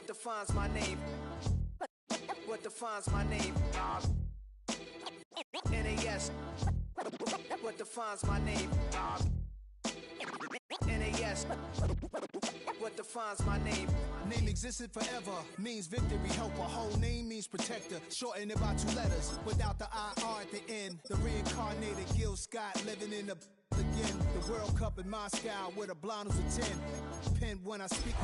What defines my name? What defines my name? NAS. What defines my name? NAS. What defines my name? Name existed forever, means victory, helper. Whole name means protector, shortened it by 2 letters. Without the IR at the end, the reincarnated Gil Scott living in the again. The World Cup in Moscow with a blonde who's a 10. Pen when I speak.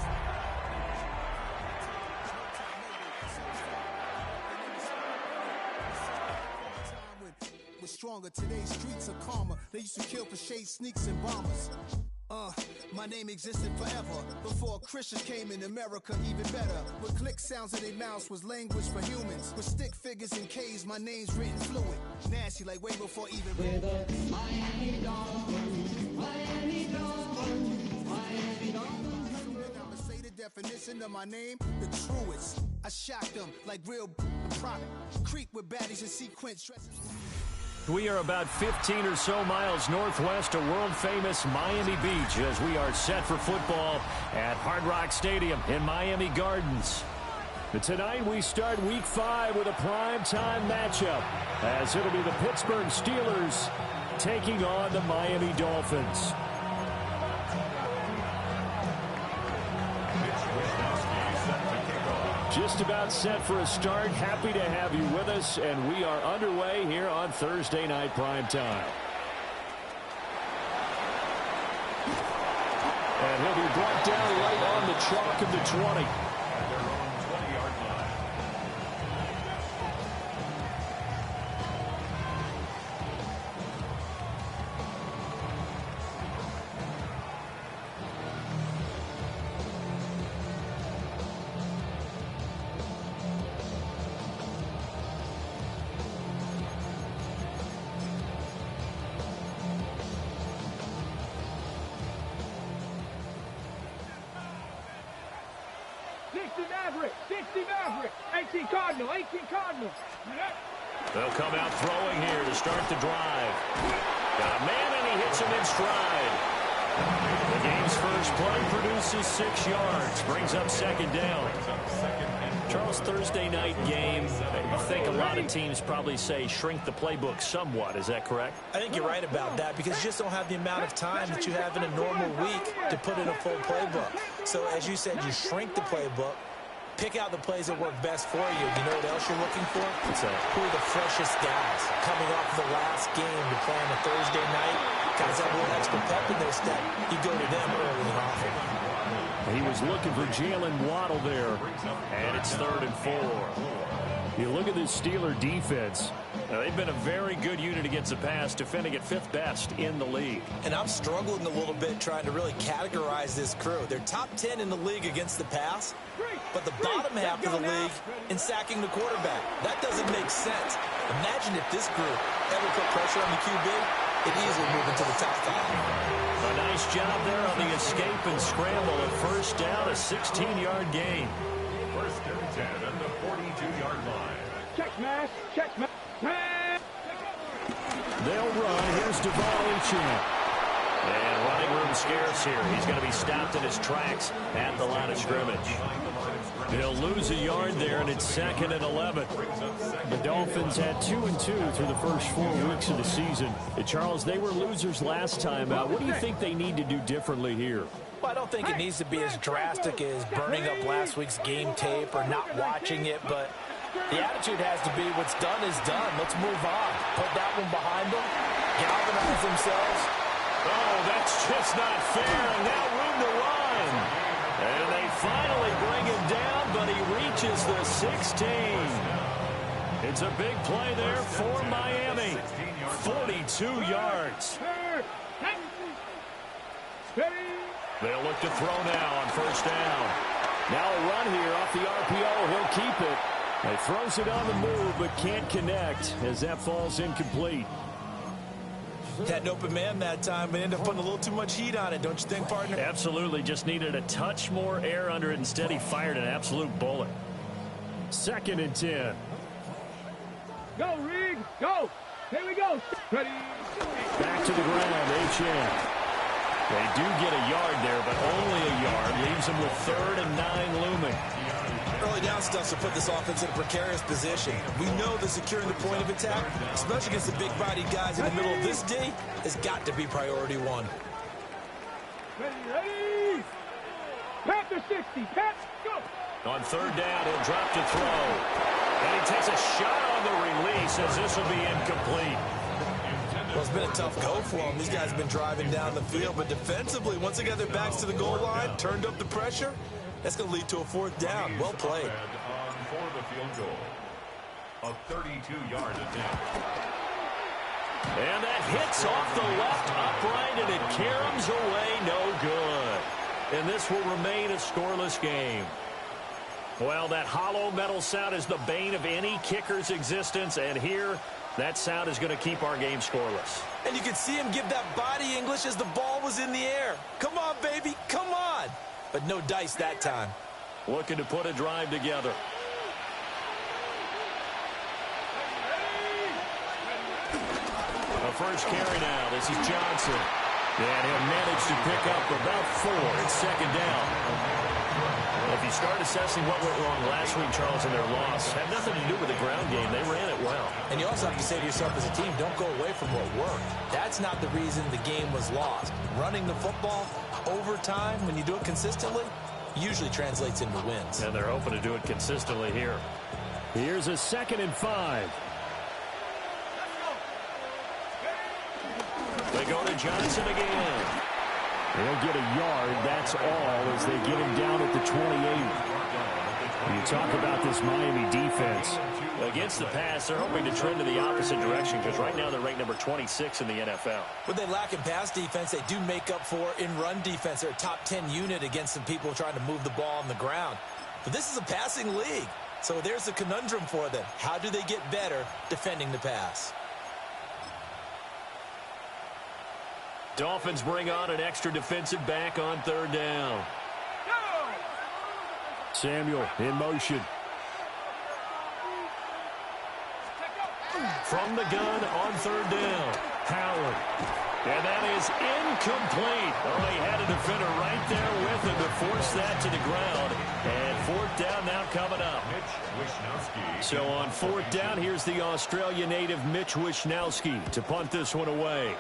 We're stronger, today's streets are calmer. They used to kill for shade sneaks and bombers. My name existed forever. Before Christians came in America, even better. With click sounds in their mouths was language for humans. With stick figures and K's, my name's written fluid. Nasty like way before even. We're the Miami Dolphins, Miami Dolphins, Miami Dolphins. I'ma say the definition of my name, the truest. I shocked them like real prop. Creek with baddies and sequence dresses. We are about 15 or so miles northwest of world-famous Miami Beach as we are set for football at Hard Rock Stadium in Miami Gardens. But tonight we start Week 5 with a primetime matchup as it'll be the Pittsburgh Steelers taking on the Miami Dolphins. Just about set for a start. Happy to have you with us, and we are underway here on Thursday Night Primetime. And he'll be brought down right on the chalk of the 20. They'll come out throwing here to start the drive. Got a man, and he hits him in stride. The game's first play produces 6 yards, brings up second down. Charles, Thursday night game, I think a lot of teams probably say shrink the playbook somewhat. Is that correct? I think you're right about that because you just don't have the amount of time that you have in a normal week to put in a full playbook. So as you said, you shrink the playbook. Pick out the plays that work best for you. You know what else you're looking for? What's that? Who are the freshest guys coming off the last game to play on a Thursday night? Guys have a little extra pep in their step. You go to them early and often. He was looking for Jalen Waddle there, and it's 3rd and 4. You look at this Steeler defense. They've been a very good unit against the pass, defending at 5th best in the league. And I'm struggling a little bit trying to really categorize this crew. They're top 10 in the league against the pass, but the bottom half of the league in sacking the quarterback. That doesn't make sense. Imagine if this group ever put pressure on the QB, it easily move into the top 5. A nice job there on the escape and scramble at first down, a 16-yard gain. First and 10 at the 42-yard line. Check smash, check smash. They'll run. Here's Devon Achane. And running room scarce here. He's going to be stopped in his tracks at the line of scrimmage. They'll lose a yard there, and it's 2nd and 11. The Dolphins had 2-2 through the first 4 weeks of the season. Charles, they were losers last time out. What do you think they need to do differently here? Well, I don't think it needs to be as drastic as burning up last week's game tape or not watching it, but the attitude has to be what's done is done. Let's move on. Put that one behind them. Galvanize themselves. Oh, that's just not fair. And now room to run. And they finally bring him down, but he reaches the 16. It's a big play there for Miami. 42 yards. They'll look to throw now on first down. Now a run here off the RPO. He'll keep it. He throws it on the move, but can't connect as that falls incomplete. Had an open man that time, but ended up putting a little too much heat on it, don't you think, partner? Absolutely. Just needed a touch more air under it. Instead, he fired an absolute bullet. 2nd and 10. Go, Reed, go. Here we go. Ready. Back to the ground, Achane. They do get a yard there, but only a yard. Leaves them with 3rd and 9 looming. Early down stuff to put this offense in a precarious position. We know that securing the point of attack, especially against the big-bodied guys in the middle of this D, has got to be priority one. Ready. Panther 60. Pat, go. On third down, he'll drop to throw. And he takes a shot on the release as this will be incomplete. Well, it's been a tough go for them. These guys have been driving down the field, but defensively, once they got their backs to the goal line, turned up the pressure, that's going to lead to a fourth down. Well played. For the field goal, a 32-yard attempt. And that hits off the left upright, and it caroms away, no good. And this will remain a scoreless game. Well, that hollow metal sound is the bane of any kicker's existence, and here, that sound is going to keep our game scoreless. And you could see him give that body English as the ball was in the air. Come on, baby, come on. But no dice that time. Looking to put a drive together. The first carry now. This is Johnson. And he'll manage to pick up about 4 at second down. If you start assessing what went wrong last week, Charles, in their loss, had nothing to do with the ground game. They ran it well. And you also have to say to yourself as a team, don't go away from what worked. That's not the reason the game was lost. Running the football over time, when you do it consistently, usually translates into wins. And they're hoping to do it consistently here. Here's a 2nd and 5. They go to Johnson again. They'll get a yard, that's all, as they get him down at the 28. You talk about this Miami defense. Against the pass, they're hoping to trend in the opposite direction because right now they're ranked number 26 in the NFL. What they lack in pass defense, they do make up for in run defense. They're a top 10 unit against some people trying to move the ball on the ground. But this is a passing league, so there's a conundrum for them. How do they get better defending the pass? Dolphins bring on an extra defensive back on third down. Samuel in motion. From the gun on third down. Howard. And that is incomplete. Oh, he had a defender right there with him to force that to the ground. And fourth down now coming up. So on fourth down, here's the Australia native Mitch Wishnowsky to punt this one away.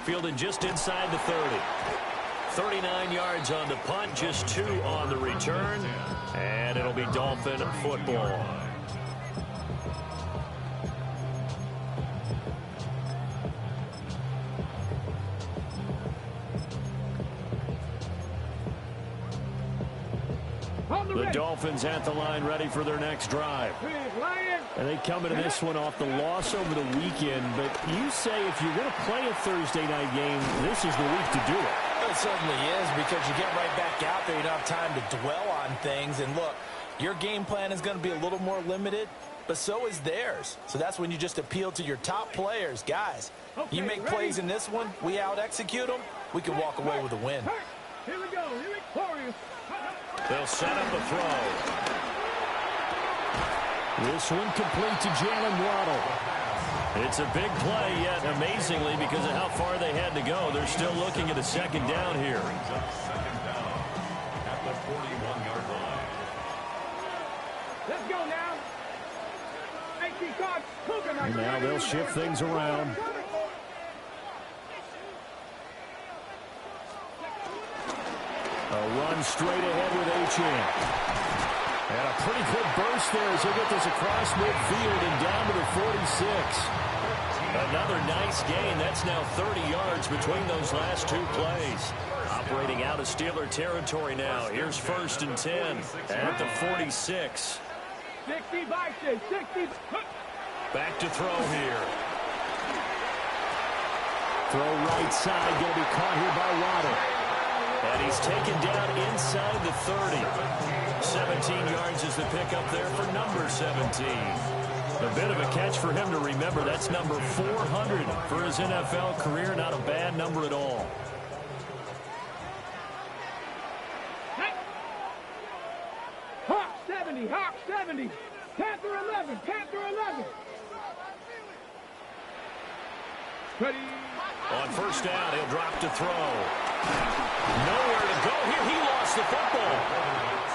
Fielded just inside the 30. 39 yards on the punt, just 2 on the return. And it'll be Dolphin football. The Dolphins at the line ready for their next drive. And they come into this one off the loss over the weekend. But you say if you're going to play a Thursday night game, this is the week to do it. It certainly is, because you get right back out there. You don't have time to dwell on things. And look, your game plan is going to be a little more limited, but so is theirs. So that's when you just appeal to your top players. Guys, you make plays in this one, we out-execute them, we can walk away with a win. Here we go. Here we go. They'll set up a throw. This one complete to Jalen Waddle. It's a big play, yet amazingly, because of how far they had to go, they're still looking at a second down here. Second down at the 41-yard line. Let's go now. Now they'll shift things around. A run straight ahead with Achane. And a pretty good burst there as he'll get this across midfield and down to the 46. Another nice gain. That's now 30 yards between those last 2 plays. Operating out of Steeler territory now. Here's 1st and 10 at the 46. 60 by 60. Back to throw here. Throw right side, going to be caught here by Waddle. And he's taken down inside the 30. 17 yards is the pickup there for number 17. A bit of a catch for him to remember. That's number 400 for his NFL career. Not a bad number at all. Hawk 70, Hawk 70. Panther 11, Panther 11. Ready. On first down, he'll drop to throw. Nowhere to go here. He lost the football.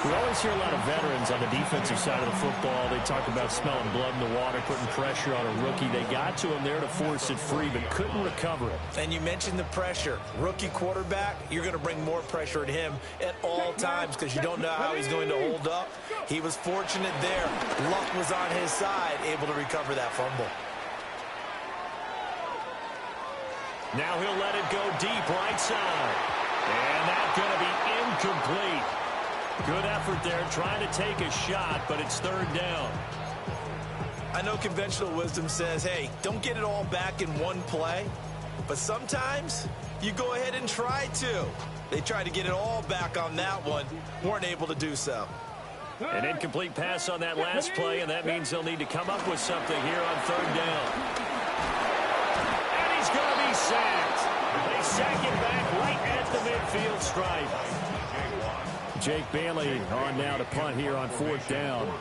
We always hear a lot of veterans on the defensive side of the football. They talk about smelling blood in the water, putting pressure on a rookie. They got to him there to force it free, but couldn't recover it. And you mentioned the pressure. Rookie quarterback, you're going to bring more pressure at him at all times because you don't know how he's going to hold up. He was fortunate there. Luck was on his side, able to recover that fumble. Now he'll let it go deep right side. And that's going to be incomplete. Good effort there, trying to take a shot, but it's third down. I know conventional wisdom says, hey, don't get it all back in one play. But sometimes you go ahead and try to. They tried to get it all back on that one. Weren't able to do so. An incomplete pass on that last play, and that means they'll need to come up with something here on third down. And he's going to be sacked. They sack him back right at the midfield stripe. Jake Bailey on now to punt here on fourth down.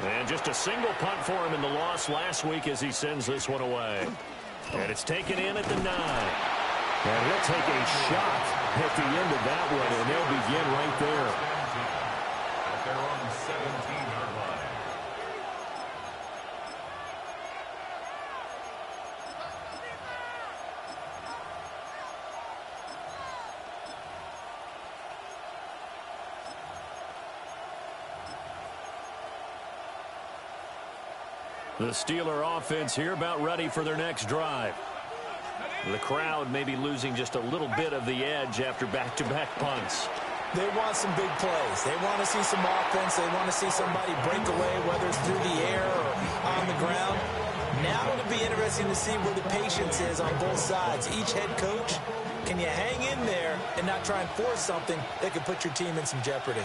And just a single punt for him in the loss last week as he sends this one away. And it's taken in at the 9. And he'll take a shot at the end of that one, and they'll begin right there. At their own 17-yard line. The Steeler offense here about ready for their next drive. The crowd may be losing just a little bit of the edge after back-to-back punts. They want some big plays. They want to see some offense. They want to see somebody break away, whether it's through the air or on the ground. Now it'll be interesting to see where the patience is on both sides. Each head coach, can you hang in there and not try and force something that could put your team in some jeopardy?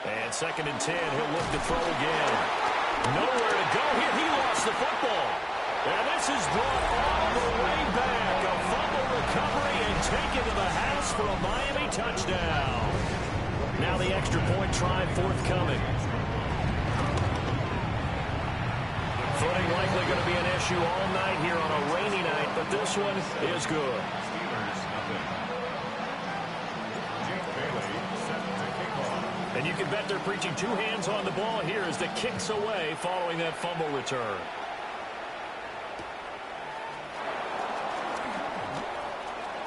And second and 10, he'll look to throw again. Nowhere to go here. He lost the football. And this is brought all the way back. A fumble recovery and taken to the house for a Miami touchdown. Now the extra point try forthcoming. Footing likely going to be an issue all night here on a rainy night, but this one is good. And you can bet they're preaching two hands on the ball here as the kick's away following that fumble return.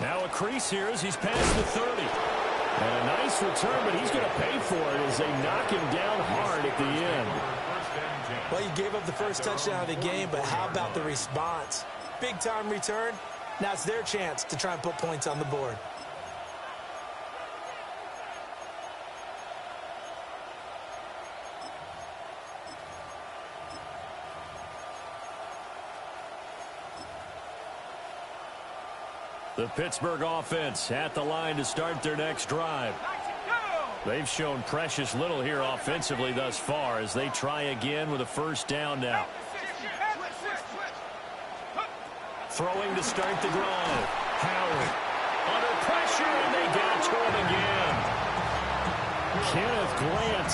Now a crease here as he's past the 30. And a nice return, but he's going to pay for it as they knock him down hard at the end. Well, you gave up the first touchdown of the game, but how about the response? Big-time return. Now it's their chance to try and put points on the board. The Pittsburgh offense at the line to start their next drive. They've shown precious little here offensively thus far as they try again with a first down now. Throwing to start the drive. Howard under pressure, and they got to him again. Kenneth Grant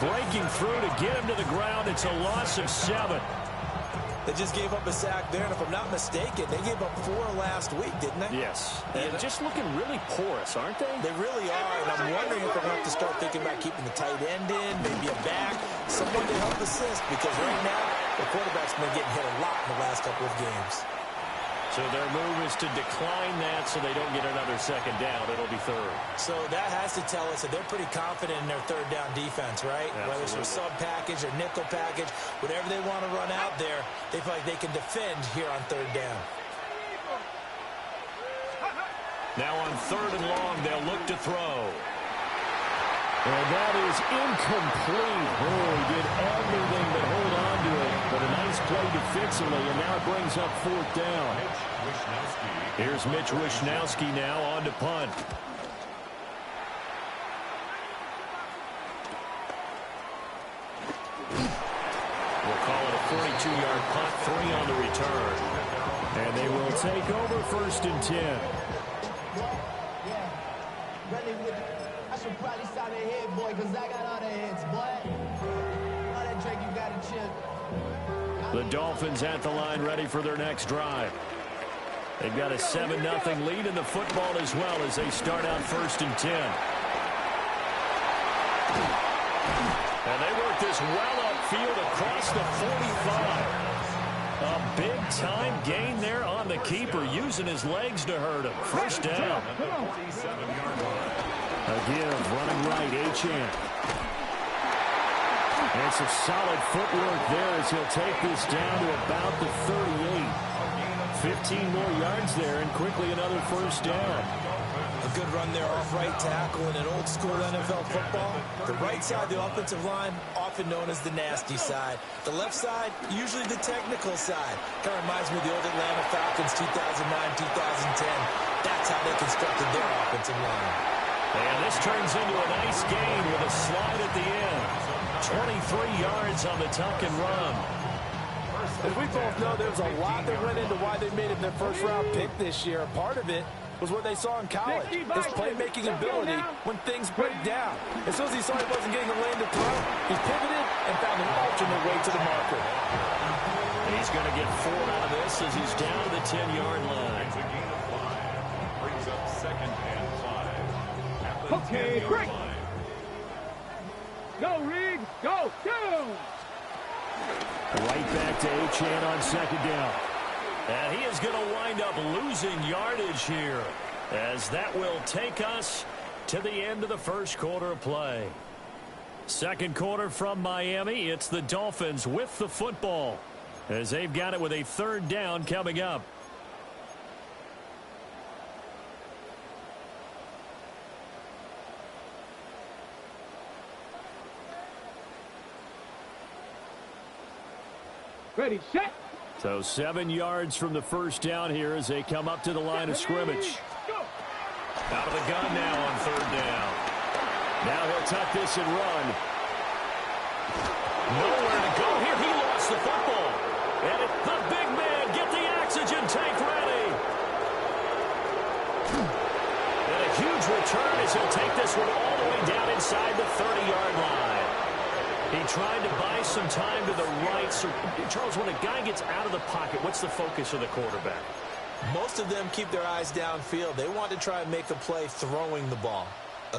breaking through to get him to the ground. It's a loss of 7. They just gave up a sack there, and if I'm not mistaken, they gave up 4 last week, didn't they? Yes. And just looking really porous, aren't they? They really are, and I'm wondering if they're going to have to start thinking about keeping the tight end in, maybe a back, someone to help assist, because right now, the quarterback's been getting hit a lot in the last couple of games. So their move is to decline that so they don't get another second down. It'll be third. So that has to tell us that they're pretty confident in their third down defense, right? Absolutely. Whether it's a sub package or nickel package, whatever they want to run out there, they feel like they can defend here on third down. Now on third and long, they'll look to throw. And that is incomplete. Oh, he did everything but hold on to it. But a nice play defensively, and now it brings up fourth down. Here's Mitch Wishnowsky now on to punt. We'll call it a 42-yard punt, 3 on the return. And they will take over first and 10. Yeah. Really with I should probably sign a head, boy, because I got all the heads, boy. All that Drake, you got to chill. The Dolphins at the line ready for their next drive. They've got a 7-0 lead in the football as well as they start out 1st and 10. And they work this well upfield across the 45. A big-time gain there on the keeper, using his legs to hurt him. 1st down. A give, running right, Achane. And some solid footwork there as he'll take this down to about the 38. 15 more yards there, and quickly another 1st down. A good run there off right tackle in an old-school NFL football. The right side of the offensive line, often known as the nasty side. The left side, usually the technical side. Kind of reminds me of the old Atlanta Falcons 2009-2010. That's how they constructed their offensive line. And this turns into a nice gain with a slide at the end. 23 yards on the tuck and run. As we both know, there's a lot that went into why they made it their first-round pick this year. Part of it was what they saw in college, his playmaking ability when things break down. As soon as he saw he wasn't getting the lane to throw, he pivoted and found an alternate way to the marker. He's going to get 4 out of this as he's down to the 10-yard line. It's a gain of 5. Brings up 2nd and 5. Okay, great. Go, Reed. Go. Go. Right back to Achane on 2nd down. And he is going to wind up losing yardage here, as that will take us to the end of the 1st quarter of play. 2nd quarter from Miami. It's the Dolphins with the football, as they've got it with a 3rd down coming up. Ready, set. So 7 yards from the 1st down here as they come up to the line of scrimmage. Out of the gun now on 3rd down. Now he'll tuck this and run. Nowhere to go here. He lost the football. And the big man, get the oxygen tank ready. And a huge return as he'll take this one all the way down inside the 30-yard line. He tried to buy some time to the right. So, Charles, when a guy gets out of the pocket, what's the focus of the quarterback? Most of them keep their eyes downfield. They want to try and make a play throwing the ball.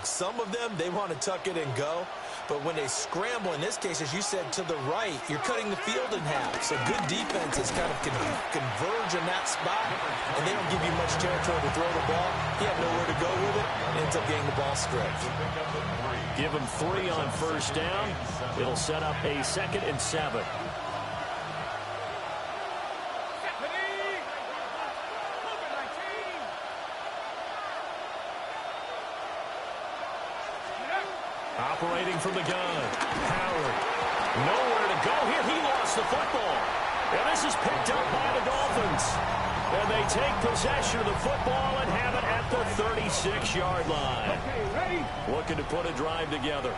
Some of them, they want to tuck it and go. But when they scramble, in this case, as you said, to the right, you're cutting the field in half. So good defenses kind of converge in that spot, and they don't give you much territory to throw the ball. He had nowhere to go with it, and ends up getting the ball stripped. Give him 3 on 1st down. It'll set up a 2nd and 7. Operating from the gun. Howard. Nowhere to go here. He lost the football. And this is picked up by the Dolphins. And they take possession of the football and have it at the 36-yard line. Okay, ready. Looking to put a drive together.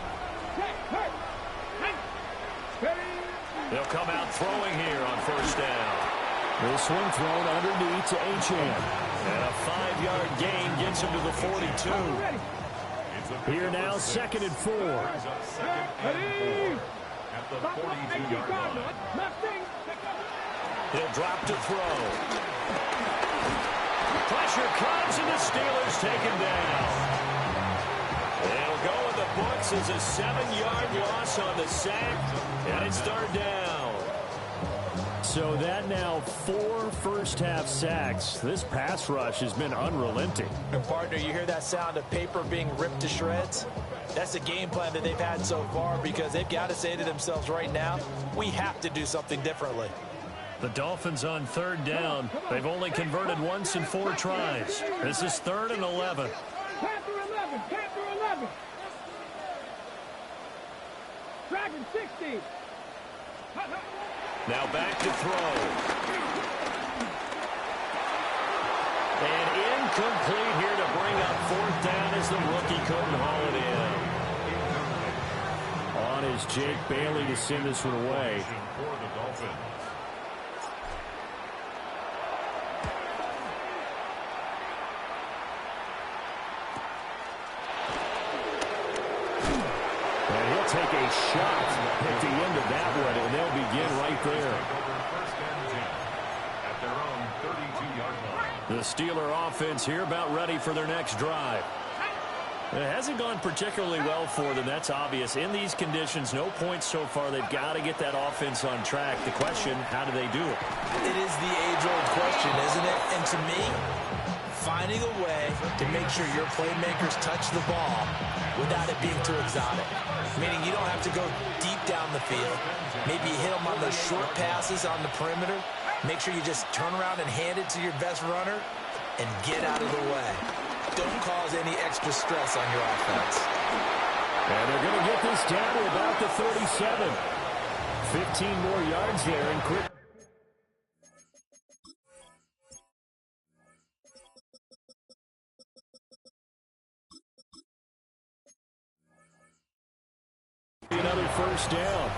They'll come out throwing here on 1st down. This one thrown underneath to Achane. And a 5-yard gain gets him to the 42. Here now, 2nd and 4. Ready. At the 42-yard line. He'll drop to throw. Pressure comes, and the Steelers take him down. It'll go in the books as a 7-yard loss on the sack, and it's 3rd down. So that now 4 first-half sacks. This pass rush has been unrelenting. And partner, you hear that sound of paper being ripped to shreds? That's the game plan that they've had so far, because they've got to say to themselves right now, we have to do something differently. The Dolphins on 3rd down. They've only converted once in 4 tries. This is 3rd and 11. Panther 11. Panther 11. Dragon 60. Now back to throw. And incomplete here to bring up 4th down as the rookie couldn't haul it in. On is Jake Bailey to send this one away. For the Dolphins. take a shot at the end of that one, and they'll begin right there. At their own 32-yard line. The Steeler offense here about ready for their next drive. It hasn't gone particularly well for them. That's obvious. In these conditions, no points so far. They've got to get that offense on track. The question, how do they do it? It is the age-old question, isn't it? And to me, finding a way to make sure your playmakers touch the ball without it being too exotic. Meaning you don't have to go deep down the field. Maybe you hit them on those short passes on the perimeter. Make sure you just turn around and hand it to your best runner and get out of the way. Don't cause any extra stress on your offense. And they're going to get this down to about the 37. 15 more yards there and quick. Another first down.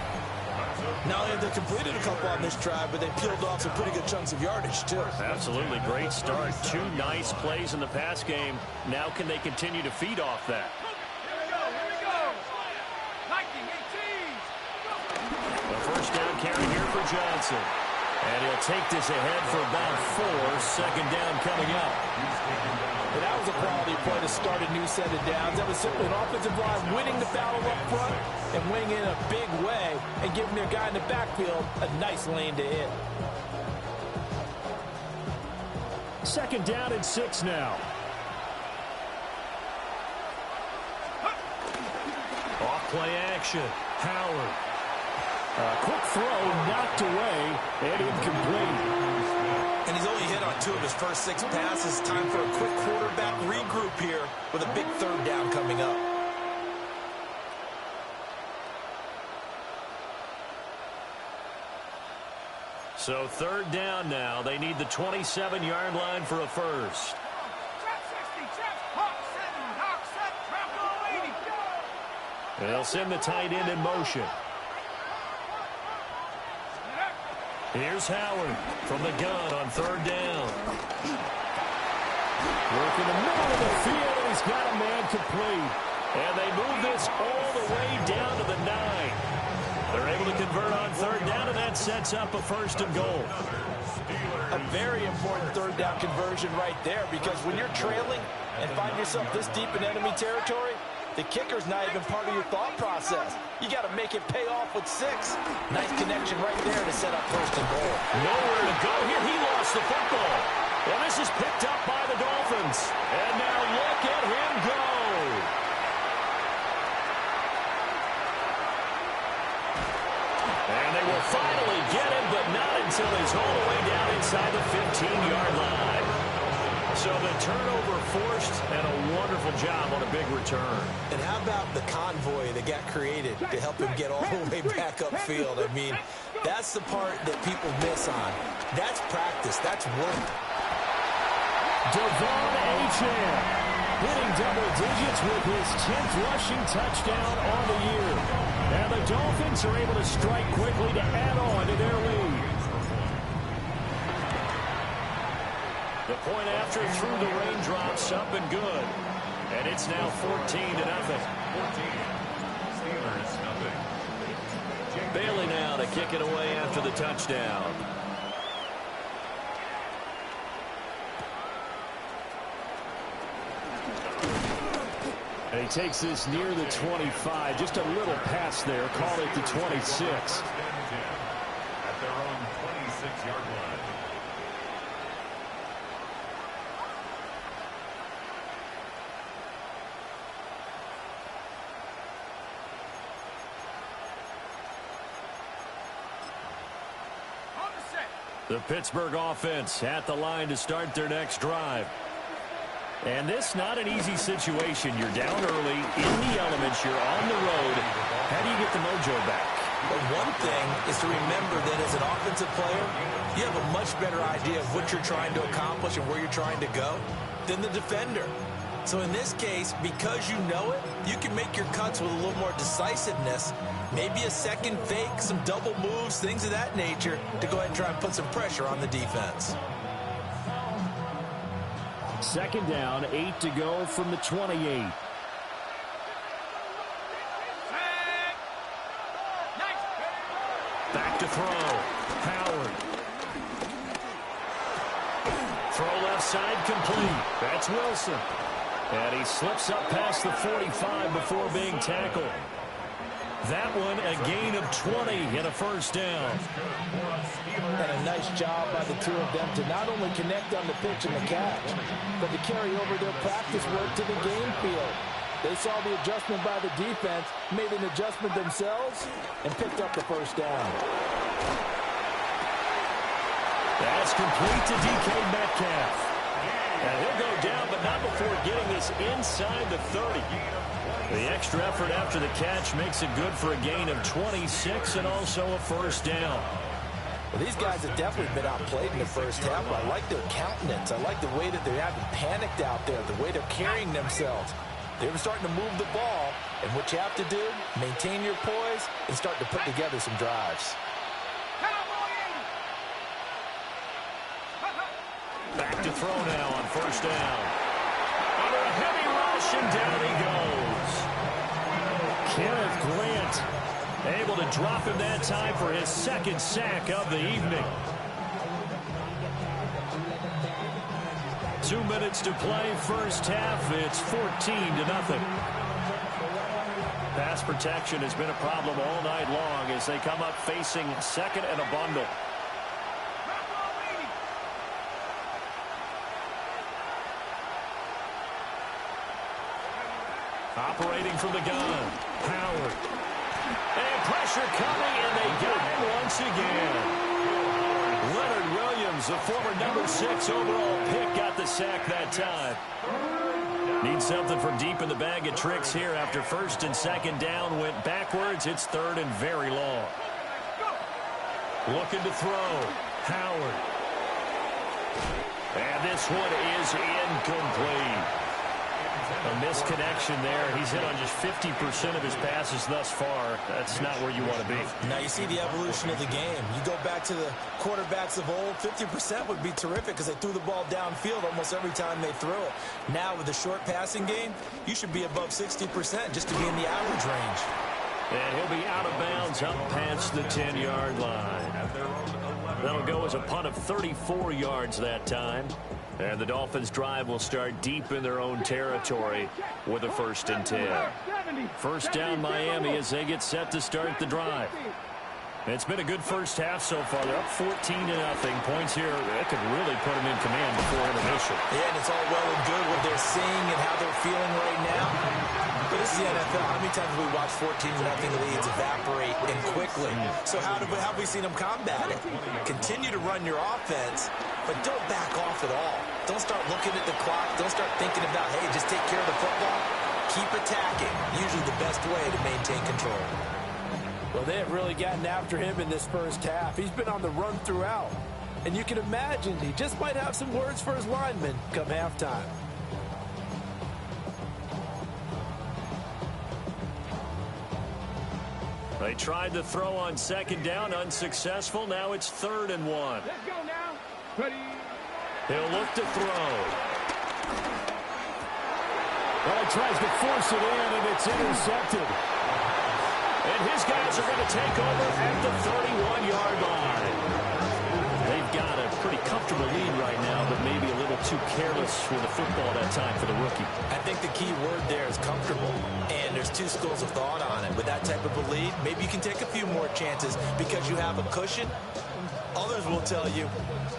Not only have they completed a couple on this drive, but they peeled off some pretty good chunks of yardage, too. Absolutely. Great start. 2 nice plays in the pass game. Now can they continue to feed off that? Here we go. 19, 18. A first down carry here for Johnson. And he'll take this ahead for about 4. Second down coming up. And that was a quality play to start a new set of downs. That was simply an offensive line winning the battle up front and winning in a big way and giving their guy in the backfield a nice lane to hit. Second down and 6 now. Off play action. Howard. A quick throw knocked away and incomplete. And he's only hit on 2 of his first 6 passes. Time for a quick quarterback regroup here with a big third down coming up. So third down now. They need the 27-yard line for a first. They'll send the tight end in motion. Here's Howard from the gun on third down. Work in the middle of the field, and he's got a man complete. And they move this all the way down to the 9. They're able to convert on third down, and that sets up a first and goal. A very important third down conversion right there, because when you're trailing and find yourself this deep in enemy territory, the kicker's not even part of your thought process. You got to make it pay off with 6. Nice connection right there to set up first and goal. Nowhere to go here. He lost the football. Well, this is picked up by the Dolphins. And now look at him go. And they will finally get him, but not until he's all the way down inside the 15-yard line. So the turnover forced, and a wonderful job on a big return. And how about the convoy that got created to help him get all the way back upfield? I mean, that's the part that people miss on. That's practice. That's work. Devon Achane hitting double digits with his 10th rushing touchdown on the year. And the Dolphins are able to strike quickly to add on to their lead. The point after through the raindrops up and good. And it's now 14-0. 14. Steelers, nothing. Bailey now to kick it away after the touchdown. And he takes this near the 25. Just a little pass there. Call it the 26. At their own 26-yard line. The Pittsburgh offense at the line to start their next drive. And this not an easy situation. You're down early, in the elements, you're on the road. How do you get the mojo back? But one thing is to remember that as an offensive player, you have a much better idea of what you're trying to accomplish and where you're trying to go than the defender. So in this case, because you know it, you can make your cuts with a little more decisiveness, maybe a second fake, some double moves, things of that nature, to go ahead and try and put some pressure on the defense. Second down, 8 to go from the 28. to throw. Howard. Throw left side complete. That's Wilson. And he slips up past the 45 before being tackled. That one a gain of 20 and a first down. And a nice job by the two of them to not only connect on the pitch and the catch, but to carry over their practice work to the game field. They saw the adjustment by the defense, made an adjustment themselves, and picked up the first down. That's complete to DK Metcalf. And he'll go down, but not before getting this inside the 30. The extra effort after the catch makes it good for a gain of 26 and also a first down. Well, these guys have definitely been outplayed in the first half. I like their countenance. I like the way that they haven't panicked out there, the way they're carrying themselves. They're starting to move the ball, and what you have to do, maintain your poise and start to put together some drives. Back to throw now on first down. Under a heavy rush, and down he goes. Kenneth Grant able to drop him that time for his second sack of the evening. 2 minutes to play, first half. It's 14-0. Pass protection has been a problem all night long as they come up facing second and a bundle. Operating from the gun, Howard. And pressure coming, and they got him once again. Leonard Williams, the former number 6 overall pick, got the sack that time. Need something from deep in the bag of tricks here after first and second down went backwards. It's third and very long. Looking to throw, Howard. And this one is incomplete. A misconnection there. He's hit on just 50% of his passes thus far. That's not where you want to be. Now you see the evolution of the game. You go back to the quarterbacks of old, 50% would be terrific because they threw the ball downfield almost every time they threw it. Now with the short passing game, you should be above 60% just to be in the average range. And he'll be out of bounds up past the 10-yard line. That'll go as a punt of 34 yards that time. And the Dolphins' drive will start deep in their own territory with a 1st and 10. First down Miami as they get set to start the drive. It's been a good first half so far. They're up 14-0. Points here that could really put them in command before intermission. Yeah, and it's all well and good what they're seeing and how they're feeling right now. But this is the NFL. How many times have we watched 14-0 leads evaporate and quickly? So how have we seen them combat it? Continue to run your offense, but don't back off at all. Don't start looking at the clock. Don't start thinking about, hey, just take care of the football. Keep attacking. Usually the best way to maintain control. Well, they have really gotten after him in this first half. He's been on the run throughout. And you can imagine he just might have some words for his linemen come halftime. They tried to throw on second down, unsuccessful. Now it's 3rd and 1. Let's go now. Ready. He'll look to throw. Well, he tries to force it in, and it's intercepted. And his guys are going to take over at the 31-yard line. They've got a pretty comfortable lead right now, but maybe a little too careless with the football that time for the rookie. I think the key word there is comfortable, and there's two schools of thought on it. With that type of a lead, maybe you can take a few more chances because you have a cushion. Others will tell you,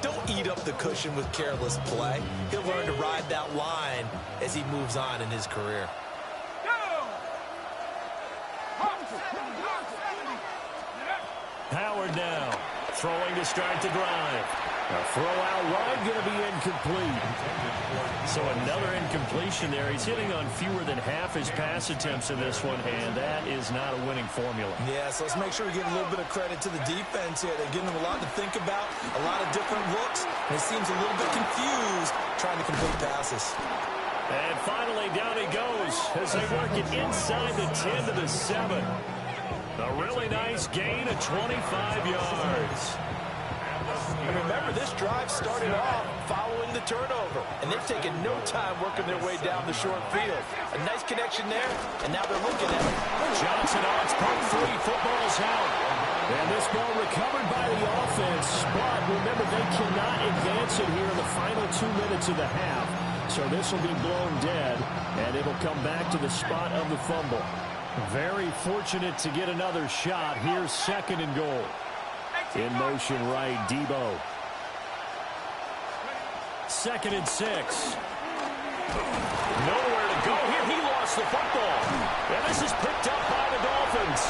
don't eat up the cushion with careless play. He'll learn to ride that line as he moves on in his career. Howard now throwing to start the drive. A throw out wide going to be incomplete. So another incompletion there. He's hitting on fewer than half his pass attempts in this one, and that is not a winning formula. Yeah, so let's make sure we give a little bit of credit to the defense here. They're giving them a lot to think about, a lot of different looks, and it seems a little bit confused trying to complete passes. And finally, down he goes as they work it inside the 10 to the 7. A really nice gain of 25 yards. And remember, this drive started off following the turnover, and they've taken no time working their way down the short field. A nice connection there, and now they're looking at it. Johnson on its punt 3. Football's out. And this ball recovered by the offense, but remember, they cannot advance it here in the final 2 minutes of the half. So this will be blown dead, and it'll come back to the spot of the fumble. Very fortunate to get another shot. Here's 2nd and goal. In motion right, Debo. 2nd and 6. Nowhere to go here. He lost the football. And this is picked up by the Dolphins.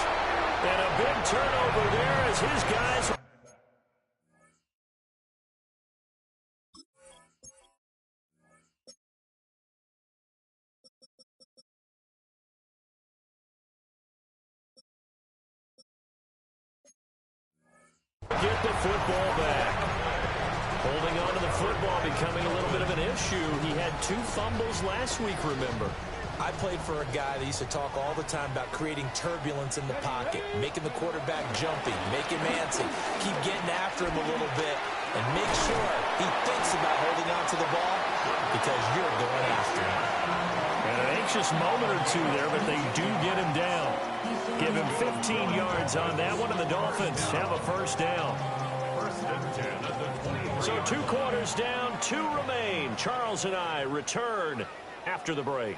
And a big turnover there as his guys... get the football back. Holding on to the football becoming a little bit of an issue. He had 2 fumbles last week, remember. I played for a guy that used to talk all the time about creating turbulence in the pocket, making the quarterback jumpy, make him antsy, keep getting after him a little bit, and make sure he thinks about holding on to the ball because you're going after him. And an anxious moment or two there, but they do get him down. Give him 15 yards on that one, and the Dolphins have a first down. So 2 quarters down, 2 remain. Charles and I return after the break.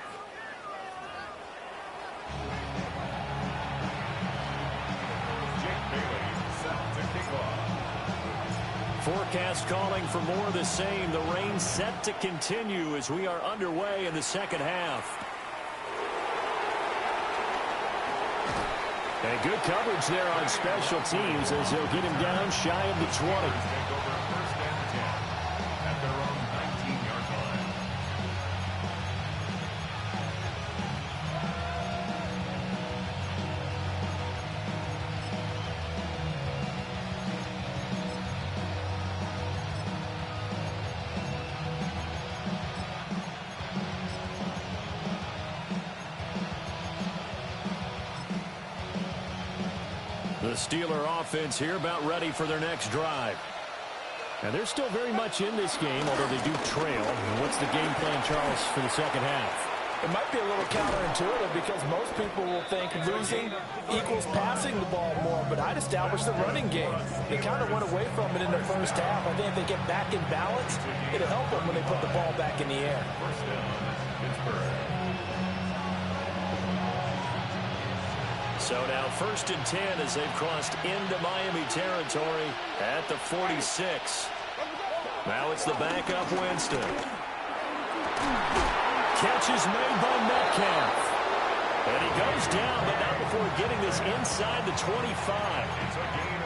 Forecast calling for more of the same. The rain set to continue as we are underway in the second half. And good coverage there on special teams as they'll get him down shy of the 20. The Steeler offense here about ready for their next drive. And they're still very much in this game, although they do trail. What's the game plan, Charles, for the second half? It might be a little counterintuitive because most people will think losing equals passing the ball more, but I'd establish the running game. They kind of went away from it in the first half. I think if they get back in balance, it'll help them when they put the ball back in the air. So now 1st and 10 as they've crossed into Miami territory at the 46. Now it's the backup Winston. Catch is made by Metcalf. And he goes down, but not before getting this inside the 25.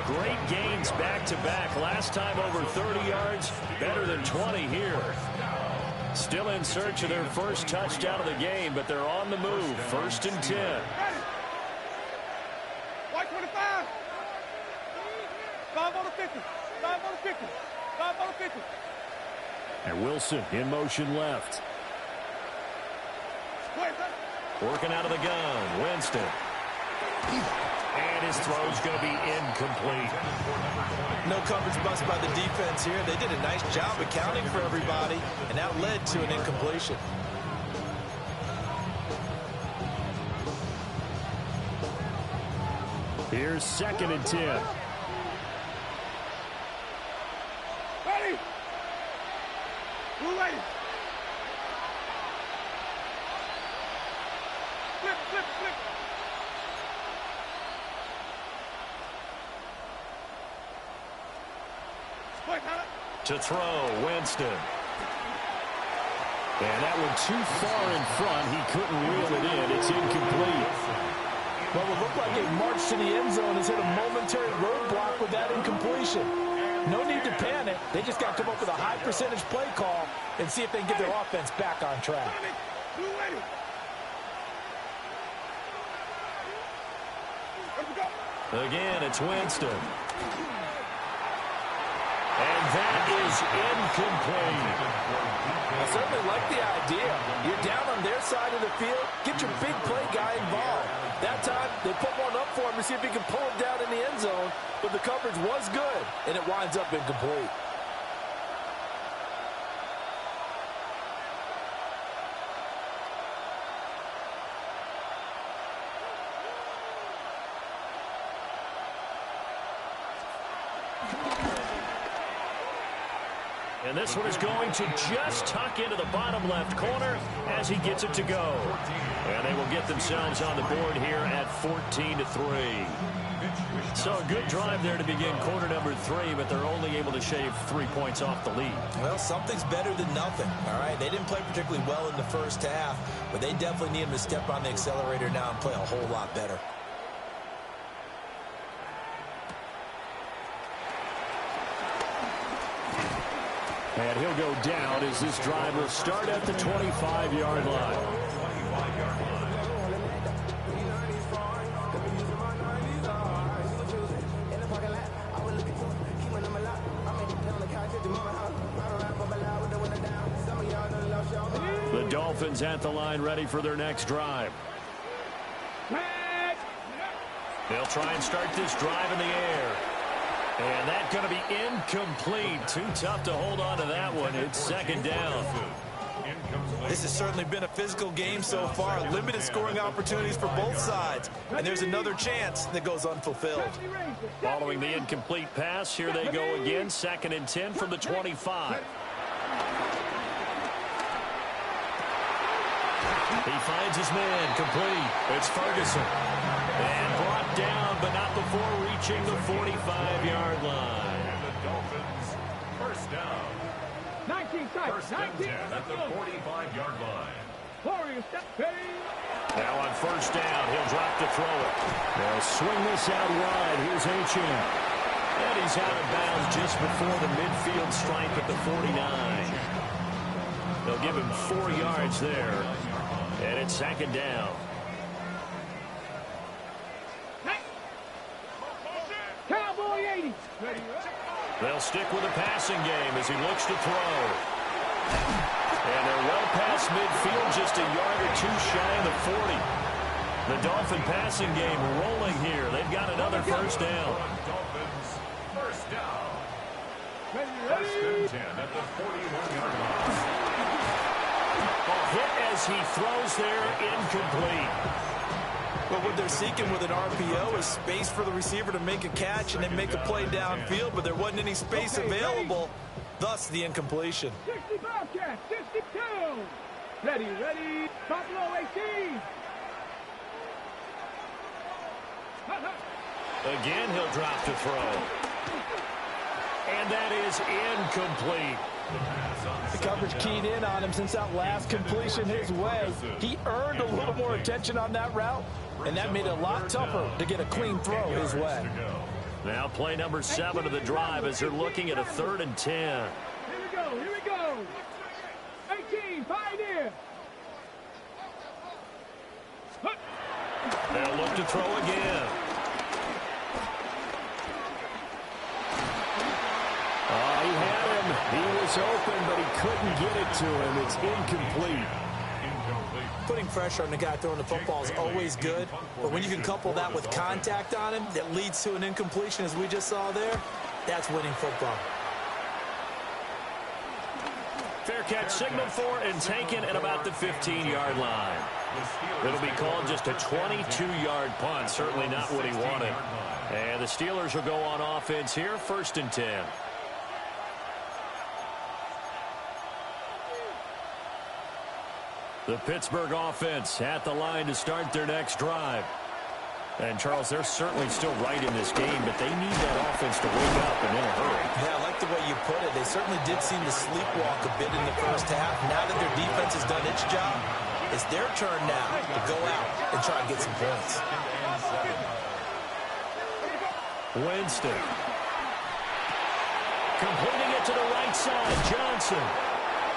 Great gains back-to-back. Last time over 30 yards, better than 20 here. Still in search of their first touchdown of the game, but they're on the move. 1st and 10. White 25. 5 on the 50. 5 on the 50. 5 on the 50. And Wilson in motion left. Working out of the gun. Winston. And his throw's going to be incomplete. No coverage bust by the defense here. They did a nice job accounting for everybody, and that led to an incompletion. Here's 2nd and 10. Ready? We're ready. Flip, flip, flip. To throw, Winston. And that one too far in front. He couldn't reel it in. It's incomplete. Well, it looked like a march to the end zone has hit a momentary roadblock with that incompletion. No need to panic. They just got to come up with a high percentage play call and see if they can get their offense back on track. Again, it's Winston. And that is incomplete. I certainly like the idea. You're down on their side of the field. Get your big play guy involved. That time, they put one up for him to see if he can pull him down in the end zone. But the coverage was good, and it winds up incomplete. And this one is going to just tuck into the bottom left corner as he gets it to go. And they will get themselves on the board here at 14-3. So a good drive there to begin quarter number 3, but they're only able to shave 3 points off the lead. Well, something's better than nothing, all right? They didn't play particularly well in the first half, but they definitely need him to step on the accelerator now and play a whole lot better. And he'll go down as this drive will start at the 25-yard line. The Dolphins at the line ready for their next drive. They'll try and start this drive in the air. And that's going to be incomplete. Too tough to hold on to that one. It's second down. This has certainly been a physical game so far. Limited scoring opportunities for both sides. And there's another chance that goes unfulfilled. Following the incomplete pass, here they go again. 2nd and 10 from the 25. He finds his man, complete. It's Ferguson. And brought down, but not before reaching the 45-yard line. And the Dolphins, first down. 19 First and 10 at the 45-yard line. Now on first down, he'll drop to throw it. They'll swing this out wide. Here's H.M. And he's out of bounds just before the midfield stripe at the 49. They'll give him 4 yards there. And it's second down. Cowboy 80. They'll stick with the passing game as he looks to throw. And they're well past midfield, just a yard or two shy of the 40. The Dolphin passing game rolling here. They've got another first down. Dolphins, first down. First and 10 at the 41-yard line. Hit as he throws there, incomplete. But what they're seeking with an RPO is space for the receiver to make a catch and then make a play downfield, but there wasn't any space available, thus the incompletion. 65 catch, 62. Ready. Top low 18. Again, he'll drop to throw. And that is incomplete. The coverage keyed in on him since that last completion his way. He earned a little more attention on that route, and that made it a lot tougher to get a clean throw his way. Now play number 7 of the drive as they're looking at a 3rd and 10. Here we go. 18, Pioneer. They'll look to throw again. He had him. He was open, but he couldn't get it to him. It's incomplete. Putting pressure on the guy throwing the football is always good, but when you can couple that with contact on him that leads to an incompletion, as we just saw there, that's winning football. Fair catch signaled for and taken at about the 15-yard line. It'll be called just a 22-yard punt. Certainly not what he wanted. And the Steelers will go on offense here, 1st and 10. The Pittsburgh offense at the line to start their next drive. And, Charles, they're certainly still right in this game, but they need that offense to wake up and in a hurry. Yeah, I like the way you put it. They certainly did seem to sleepwalk a bit in the first half. Now that their defense has done its job, it's their turn now to go out and try and get some points. Winston. Completing it to the right side, Johnson.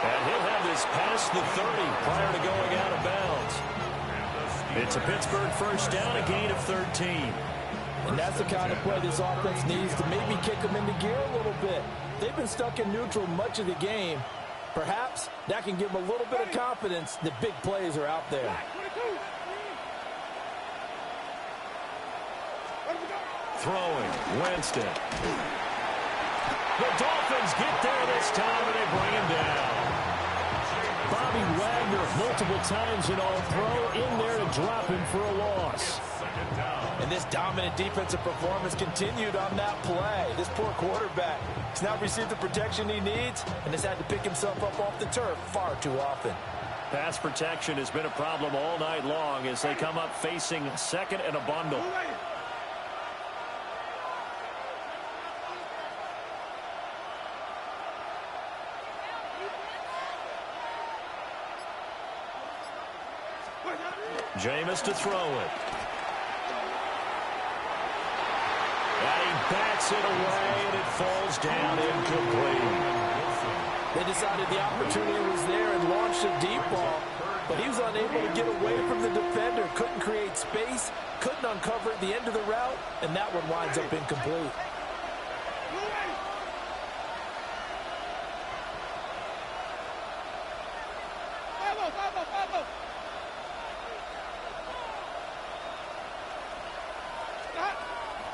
And he'll have this past the 30 prior to going out of bounds. It's a Pittsburgh first down, a gain of 13. And that's the kind of play this offense needs to maybe kick them into gear a little bit. They've been stuck in neutral much of the game. Perhaps that can give them a little bit of confidence that big plays are out there. Throwing, Winston. The Dolphins get there this time, and they bring him down. Bobby Wagner multiple times in all throw in there to drop him for a loss. Second down. And this dominant defensive performance continued on that play. This poor quarterback has now received the protection he needs and has had to pick himself up off the turf far too often. Pass protection has been a problem all night long as they come up facing second and a bundle. Jameis to throw it. And he bats it away, and it falls down incomplete. They decided the opportunity was there and launched a deep ball, but he was unable to get away from the defender, couldn't create space, couldn't uncover at the end of the route, and that one winds up incomplete.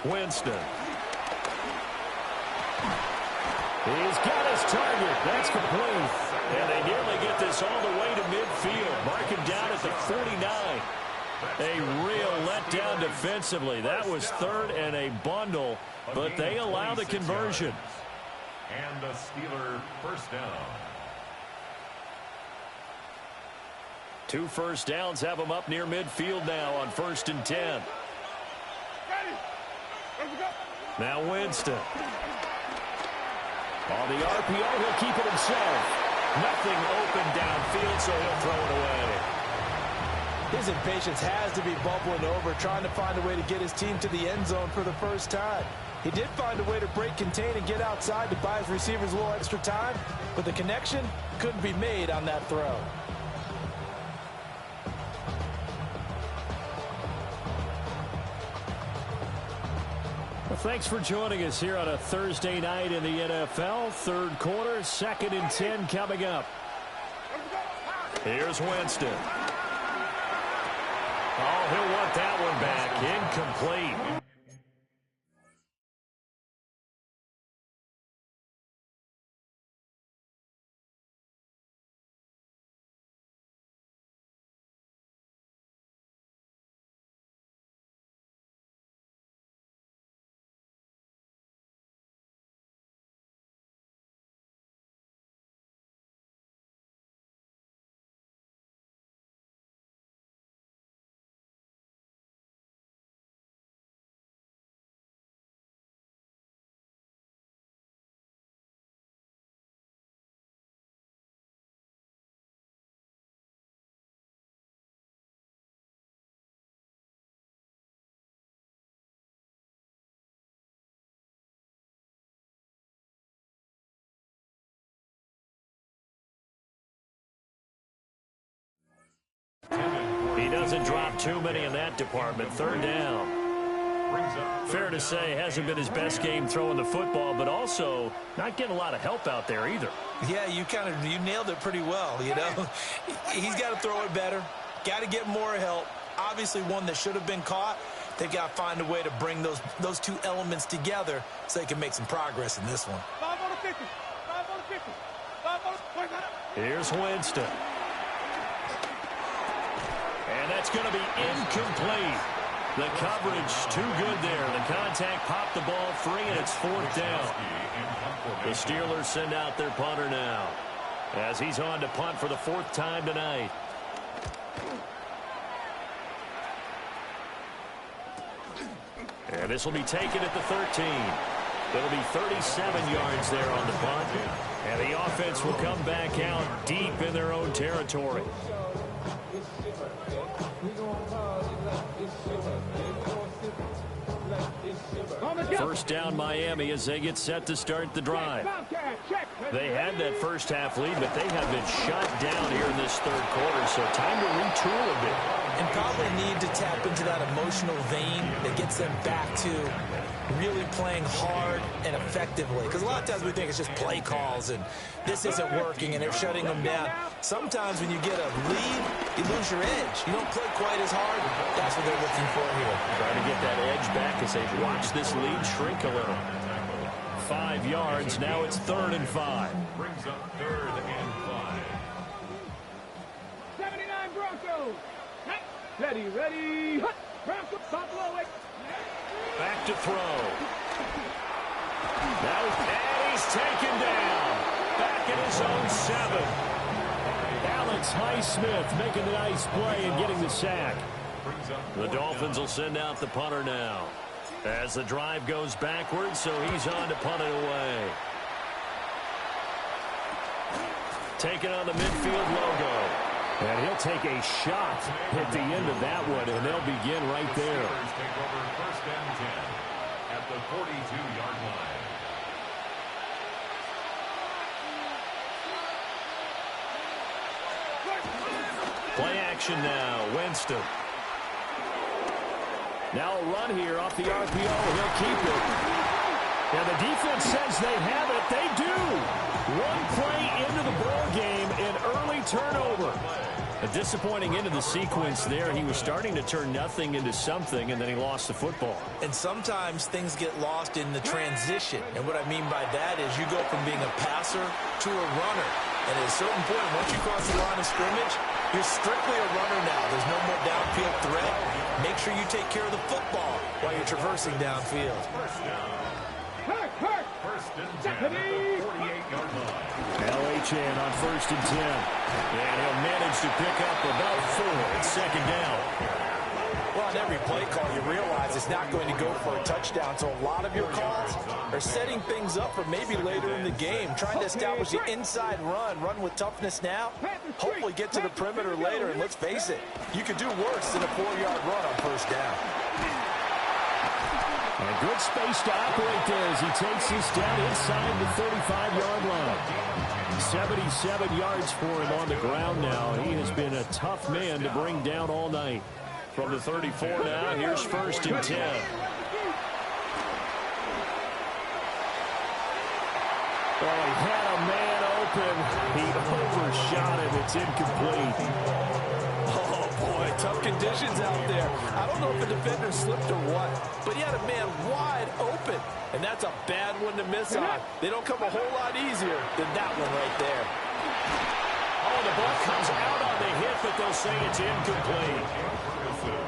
Winston. He's got his target. That's complete. And they nearly get this all the way to midfield. Mark him down at the 49. A real letdown defensively. That was third and a bundle, but they allow the conversion. And the Steeler first down. 2 first downs have them up near midfield now on 1st and 10. Now Winston. On the RPO, he'll keep it himself. Nothing open downfield, so he'll throw it away. His impatience has to be bubbling over, trying to find a way to get his team to the end zone for the first time. He did find a way to break contain and get outside to buy his receivers a little extra time, but the connection couldn't be made on that throw. Well, thanks for joining us here on a Thursday night in the NFL. Third quarter, 2nd and 10 coming up. Here's Winston. Oh, he'll want that one back. Incomplete. He doesn't drop too many in that department. 3rd down. Fair to say, hasn't been his best game throwing the football, but also not getting a lot of help out there either. Yeah, you nailed it pretty well, you know. He's got to throw it better. Got to get more help. Obviously one that should have been caught. They've got to find a way to bring those two elements together so they can make some progress in this one. 5 on the 50. 5 on the 50. 5 on the 50. Here's Winston. And that's going to be incomplete. The coverage too good there. The contact popped the ball free, and it's 4th down. The Steelers send out their punter now as he's on to punt for the 4th time tonight. And this will be taken at the 13. It'll be 37 yards there on the punt. And the offense will come back out deep in their own territory. First down Miami as they get set to start the drive. They had that first half lead, but they have been shut down here in this 3rd quarter, so time to retool a bit. And probably need to tap into that emotional vein that gets them back to really playing hard and effectively. Because a lot of times we think it's just play calls and this isn't working and they're shutting them down. Sometimes when you get a lead, you lose your edge. You don't play quite as hard. That's what they're looking for here. Trying to get that edge back as they watch this lead shrink a little. 5 yards. Now it's 3rd and 5. Brings up 3rd and 5. 79 Broncos. Ready. Back to throw. And he's taken down. Back in his own 7. Alex Highsmith making the nice play and getting the sack. The Dolphins will send out the punter now as the drive goes backwards, so he's on to punt it away. Taking on the midfield logo. And he'll take a shot at the end of that one, and they'll begin right there. Take over first and 10 at the 42-yard line. Play action now, Winston. Now a run here off the RPO. He'll keep it. And the defense says they have it. They do. One play into the ball game, an early turnover. A disappointing end of the sequence there. He was starting to turn nothing into something, and then he lost the football. And sometimes things get lost in the transition. And what I mean by that is you go from being a passer to a runner. And at a certain point, once you cross the line of scrimmage, you're strictly a runner now. There's no more downfield threat. Make sure you take care of the football while you're traversing downfield. First and 10 at the 48-yard line. LHN on first and 10. And he'll manage to pick up about 4 at second down. Well, on every play call, you realize it's not going to go for a touchdown. So a lot of your calls are setting things up for maybe later in the game, trying to establish the inside run with toughness now, hopefully get to the perimeter later. And let's face it, you could do worse than a 4-yard run on first down. And a good space to operate there as he takes this down inside the 35-yard line. 77 yards for him on the ground now. He has been a tough man to bring down all night. From the 34 now, here's first and 10. Well, he had a man open. He overshot him. It's incomplete. Oh, boy, tough conditions out there. I don't know if the defender slipped or what, but he had a man wide open, and that's a bad one to miss on. They don't come a whole lot easier than that one right there. Oh, the ball comes out on the hit, but they'll say it's incomplete.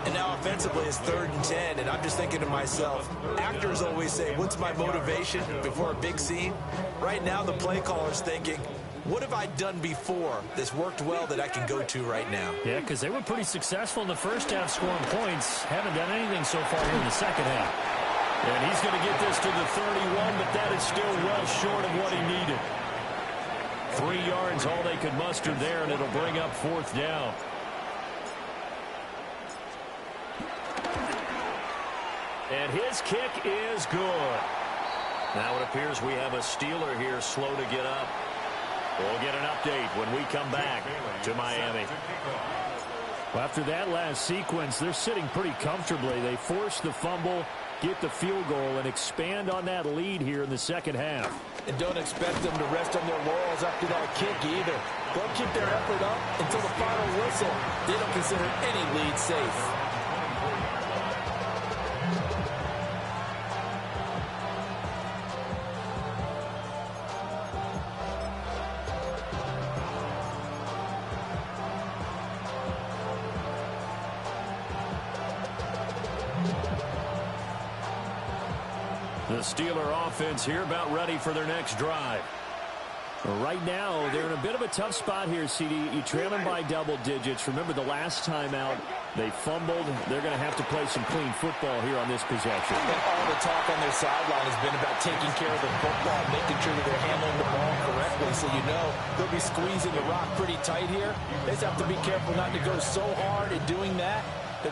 And now offensively it's 3rd and 10, and I'm just thinking to myself, actors always say, what's my motivation before a big scene? Right now the play caller's thinking, what have I done before that's worked well that I can go to right now? Yeah, because they were pretty successful in the first half scoring points. Haven't done anything so far here in the second half. And he's going to get this to the 31, but that is still well short of what he needed. 3 yards, all they could muster there, and it'll bring up 4th down. And his kick is good. Now it appears we have a Steeler here slow to get up. We'll get an update when we come back to Miami. Well, after that last sequence, they're sitting pretty comfortably. They force the fumble, get the field goal, and expand on that lead here in the second half. And don't expect them to rest on their laurels after that kick either. They'll keep their effort up until the final whistle. They don't consider any lead safe. The Steeler offense here about ready for their next drive. Right now, they're in a bit of a tough spot here, CD. You trail them by double digits. Remember the last time out, they fumbled. They're going to have to play some clean football here on this possession. And all the talk on their sideline has been about taking care of the football, making sure that they're handling the ball correctly. So you know they'll be squeezing the rock pretty tight here. They just have to be careful not to go so hard at doing that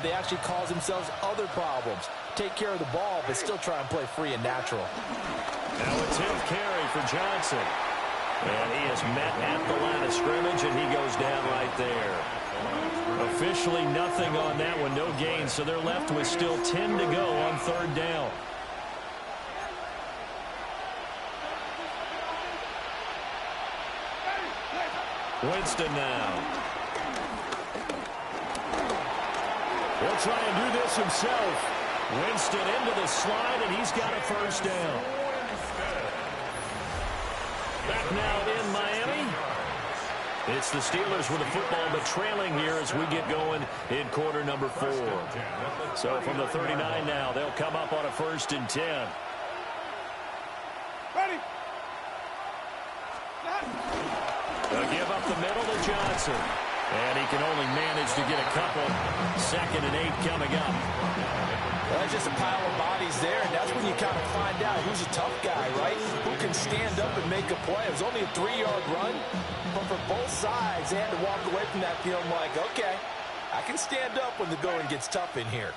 they actually cause themselves other problems. Take care of the ball, but still try and play free and natural. Now a 10th carry for Johnson. And he is met at the line of scrimmage, and he goes down right there. Officially nothing on that one, no gain, so they're left with still 10 to go on 3rd down. Winston now. He'll try and do this himself. Winston into the slide, and he's got a first down. Back now in Miami It's the Steelers with the football, but trailing here as we get going in quarter number 4. So from the 39 now, they'll come up on a 1st and 10. Ready. They'll give up the middle to Johnson. And he can only manage to get a couple. 2nd and 8 coming up. Well, that's just a pile of bodies there, and that's when you kind of find out who's a tough guy, right? Who can stand up and make a play. It was only a 3-yard run, but for both sides, they had to walk away from that feeling like, okay, I can stand up when the going gets tough in here.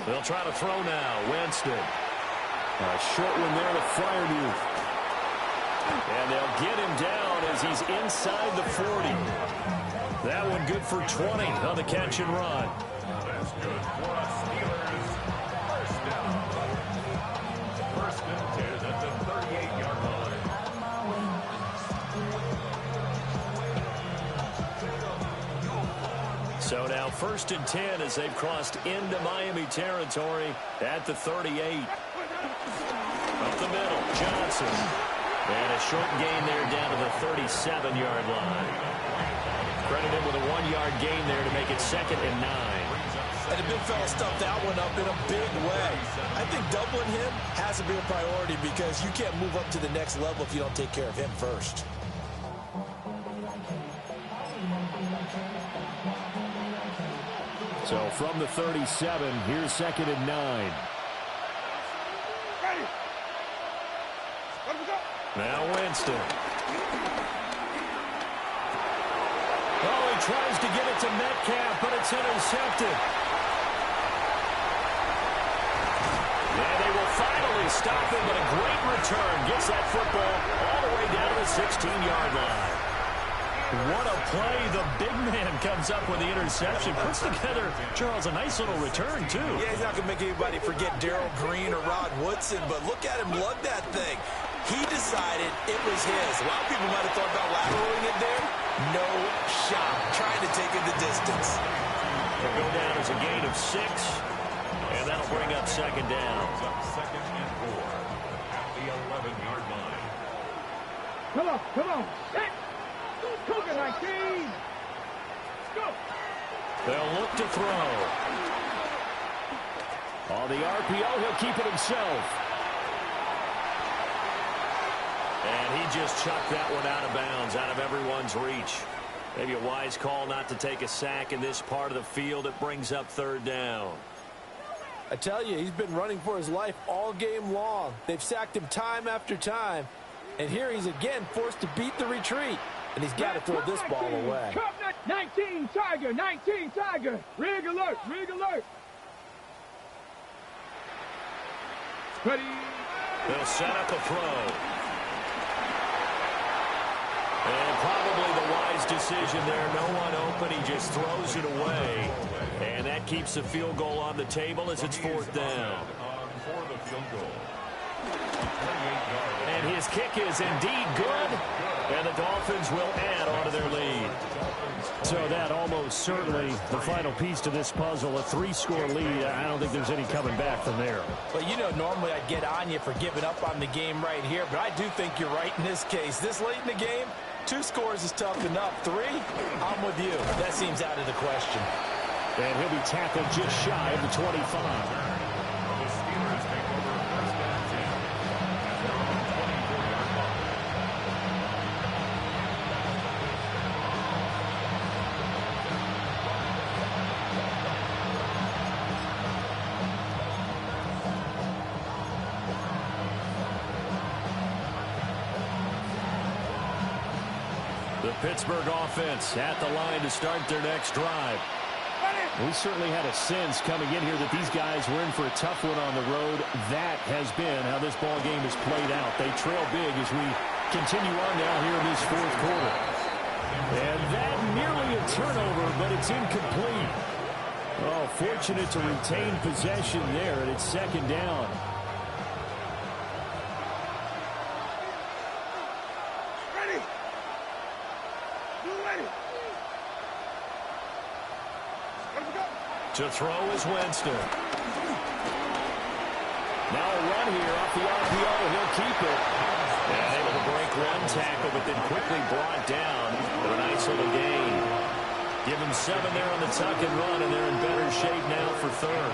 They'll try to throw now. Winston. A short one there to Freiermuth. And they'll get him down as he's inside the 40. That one good for 20 on the catch and run. That's good for us, Steelers. 1st down. 1st and 10 at the 38-yard line. So now 1st and 10 as they've crossed into Miami territory at the 38. Up the middle, Johnson. And a short gain there down to the 37-yard line. Credit him with a 1-yard gain there to make it 2nd and 9. And the big fella stuffed that one up in a big way. I think doubling him has to be a priority because you can't move up to the next level if you don't take care of him first. So from the 37, here's 2nd and 9. Now Winston. Oh, he tries to get it to Metcalf, but it's intercepted. And they will finally stop him, but a great return. Gets that football all the way down to the 16-yard line. What a play. The big man comes up with the interception. Puts together, Charles, a nice little return, too. Yeah, he's not going to make anybody forget Darrell Green or Rod Woodson, but look at him lug that thing. He decided it was his. A lot of people might have thought about lateraling it there. No shot. Trying to take it the distance. They'll go down as a gain of 6, and that'll bring up 2nd down. 2nd and 4 at the 11-yard line. Come on. Hey, cook it, 19. Go. They'll look to throw. On the RPO, he'll keep it himself. And he just chucked that one out of bounds, out of everyone's reach. Maybe a wise call not to take a sack in this part of the field. It brings up 3rd down. I tell you, he's been running for his life all game long. They've sacked him time after time. And here he's again forced to beat the retreat. And he's got to throw this ball away. 19, Tiger, 19, Tiger. Rig alert. Ready. They'll set up a throw. And probably the wise decision there. No one open. He just throws it away. And that keeps the field goal on the table as it's 4th down. For the field goal. And his kick is indeed good. And the Dolphins will add on to their lead. So that almost certainly the final piece to this puzzle, a 3-score lead. I don't think there's any coming back from there. But, you know, normally I'd get on you for giving up on the game right here, but I do think you're right in this case. This late in the game, 2 scores is tough enough. 3, I'm with you. That seems out of the question. And he'll be tackled just shy of the 25. The Steelers take over 1st and 10 at their own 24-yard line. The Pittsburgh offense at the line to start their next drive. We certainly had a sense coming in here that these guys were in for a tough one on the road. That has been how this ball game has played out. They trail big as we continue on now here in this 4th quarter. And that nearly a turnover, but it's incomplete. Oh, fortunate to retain possession there, and it's 2nd down. To throw is Winston. Now a run here off the RPO. He'll keep it. And able to break one tackle, but then quickly brought down with a nice little gain. Give them 7 there on the tuck and run, and they're in better shape now for third.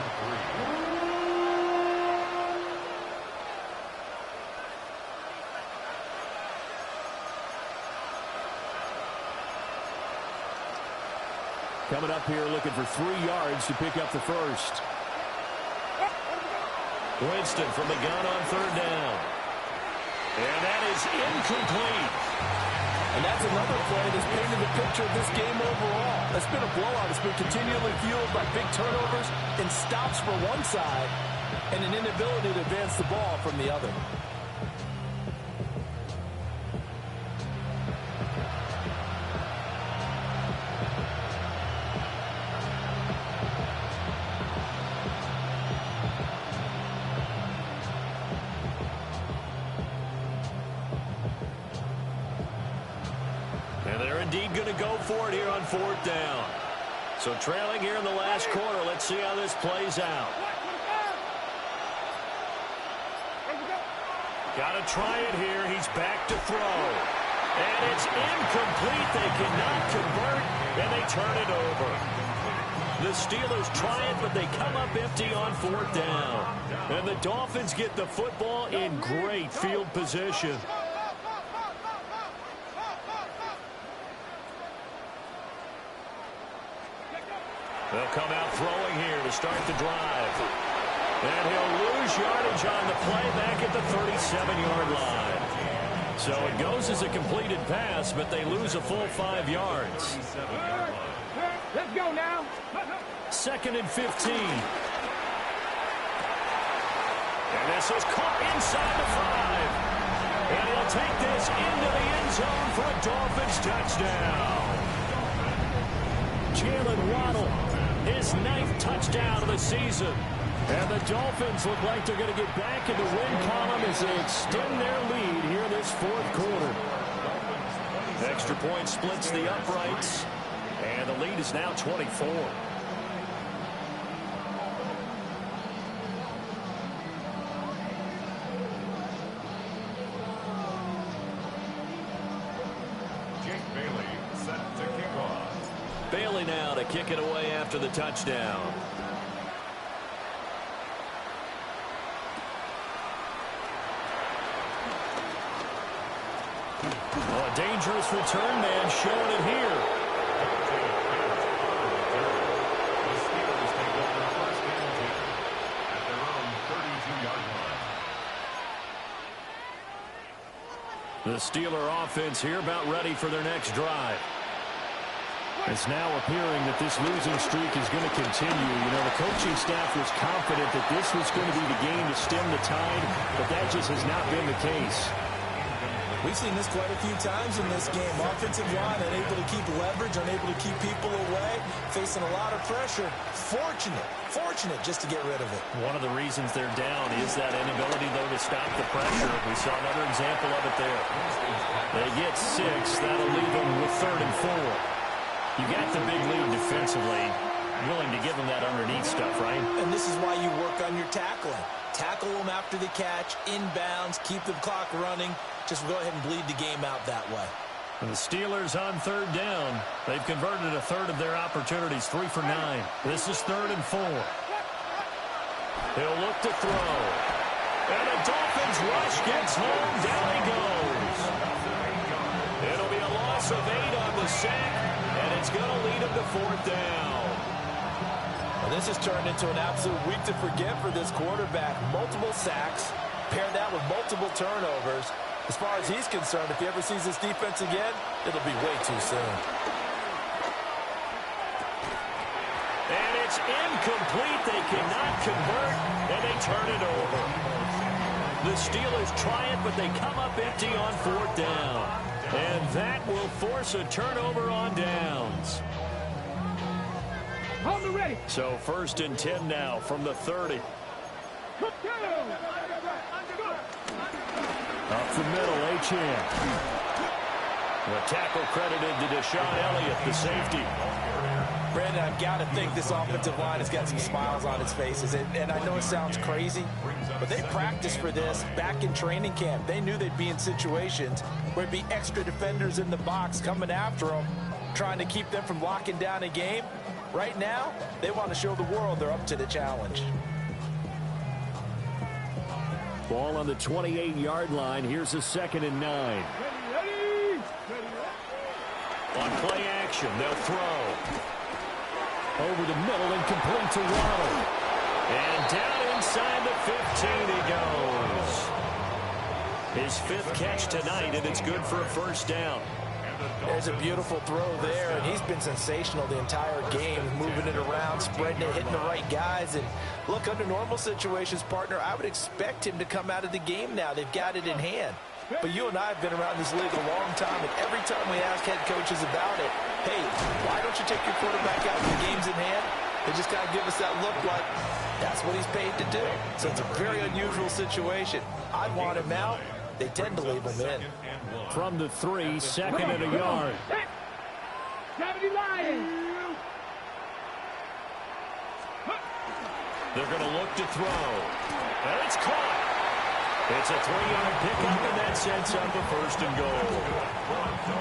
Coming up here looking for 3 yards to pick up the first. Winston from the gun on third down. And that is incomplete. And that's another play that's painted the picture of this game overall. It's been a blowout. It's been continually fueled by big turnovers and stops for one side and an inability to advance the ball from the other. And they're indeed going to go for it here on fourth down. So trailing here in the last quarter. Let's see how this plays out. Got to try it here. He's back to throw. And it's incomplete. They cannot convert, and they turn it over. The Steelers try it, but they come up empty on fourth down. And the Dolphins get the football in great field position. They'll come out throwing here to start the drive. And he'll lose yardage on the play back at the 37-yard line. So it goes as a completed pass, but they lose a full 5 yards. Let's go now. 2nd and 15. And this is caught inside the 5. And he'll take this into the end zone for a Dolphins touchdown. Jalen Waddle, his 9th touchdown of the season. And the Dolphins look like they're going to get back in the win column as they extend their lead here in this fourth quarter. Extra point splits the uprights, and the lead is now 24. Bailey now to kick it away after the touchdown. Oh, a dangerous return man showing it here. The Steelers take over first and 10 at their own 32-yard line. The Steeler offense here about ready for their next drive. It's now appearing that this losing streak is going to continue. You know, the coaching staff was confident that this was going to be the game to stem the tide, but that just has not been the case. We've seen this quite a few times in this game. Offensive line unable to keep leverage, unable to keep people away, facing a lot of pressure. Fortunate just to get rid of it. One of the reasons they're down is that inability, though, to stop the pressure. We saw another example of it there. They get 6. That'll leave them with 3rd and 4. You got the big lead defensively, willing to give them that underneath stuff, right? And this is why you work on your tackling. Tackle them after the catch, inbounds, keep the clock running. Just go ahead and bleed the game out that way. And the Steelers on 3rd down. They've converted a 1/3 of their opportunities, 3 for 9. This is 3rd and 4. He'll look to throw. And the Dolphins rush gets home. Down he goes. It'll be a loss of 8 on the sack. And it's going to lead him to 4th down. Well, this has turned into an absolute week to forget for this quarterback. Multiple sacks, pair that with multiple turnovers. As far as he's concerned, if he ever sees this defense again, it'll be way too soon. And it's incomplete. They cannot convert, and they turn it over. The Steelers try it, but they come up empty on 4th down. And that will force a turnover on downs. Hold me ready. So 1st and 10 now from the 30. Up the middle, Achane. The tackle credited to Deshaun Elliott, the safety. Brandon, I've got to think this offensive line has got some smiles on its faces. And I know it sounds crazy, but they practiced for this back in training camp. They knew they'd be in situations where there'd be extra defenders in the box coming after them, trying to keep them from locking down a game. Right now, they want to show the world they're up to the challenge. Ball on the 28-yard line. Here's a 2nd and 9. On play action, they'll throw. Over the middle and complete to Waddle. And down inside the 15 he goes. His 5th catch tonight, and it's good for a first down. There's a beautiful throw there, and he's been sensational the entire game, moving it around, spreading it, hitting the right guys. And look, under normal situations, partner, I would expect him to come out of the game now. They've got it in hand. But you and I have been around this league a long time, and every time we ask head coaches about it, hey, why don't you take your quarterback out when the game's in hand? They just kind of give us that look like that's what he's paid to do. So it's a very unusual situation. I'd want him out. They tend to leave him in. From the 3, 2nd and a yard. They're going to look to throw. And it's caught. It's a 3-yard pickup, and that sets up a 1st and goal.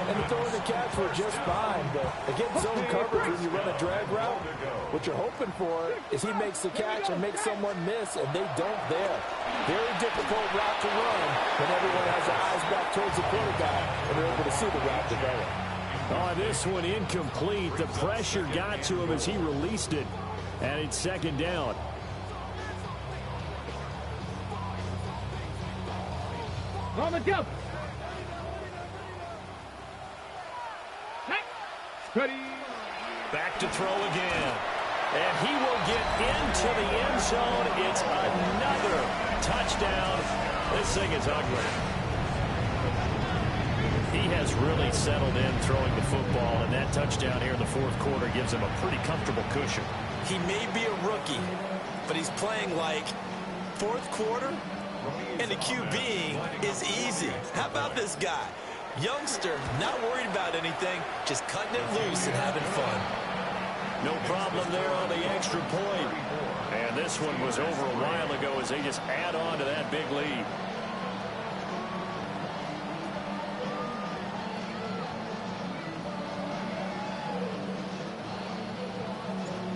And the throw and the catch were just fine, but against zone coverage, when you run a drag route, what you're hoping for is he makes the catch and makes someone miss, and they don't there. Very difficult route to run when everyone has their eyes back towards the quarterback and they're able to see the route develop. Oh, this one incomplete. The pressure got to him as he released it, and it's 2nd down. On the jump. Ready. Back to throw again. And he will get into the end zone. It's another touchdown. This thing is ugly. He has really settled in throwing the football, and that touchdown here in the 4th quarter gives him a pretty comfortable cushion. He may be a rookie, but he's playing like 4th quarter, and the QB is easy. How about this guy? Youngster, not worried about anything, just cutting it loose and having fun. No problem there on the extra point. And this one was over a while ago as they just add on to that big lead.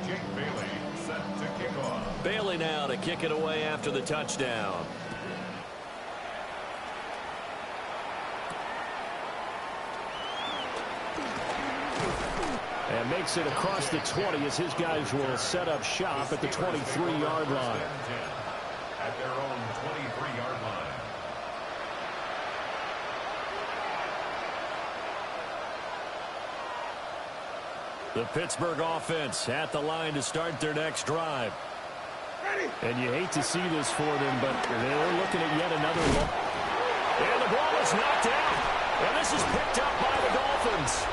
Jake Bailey set to kick off. Bailey now to kick it away after the touchdown. And makes it across the 20 as his guys will set up shop at the 23-yard line. At their own 23-yard line. The Pittsburgh offense at the line to start their next drive. And you hate to see this for them, but they're looking at yet another one. And the ball is knocked out. And this is picked up by the Dolphins.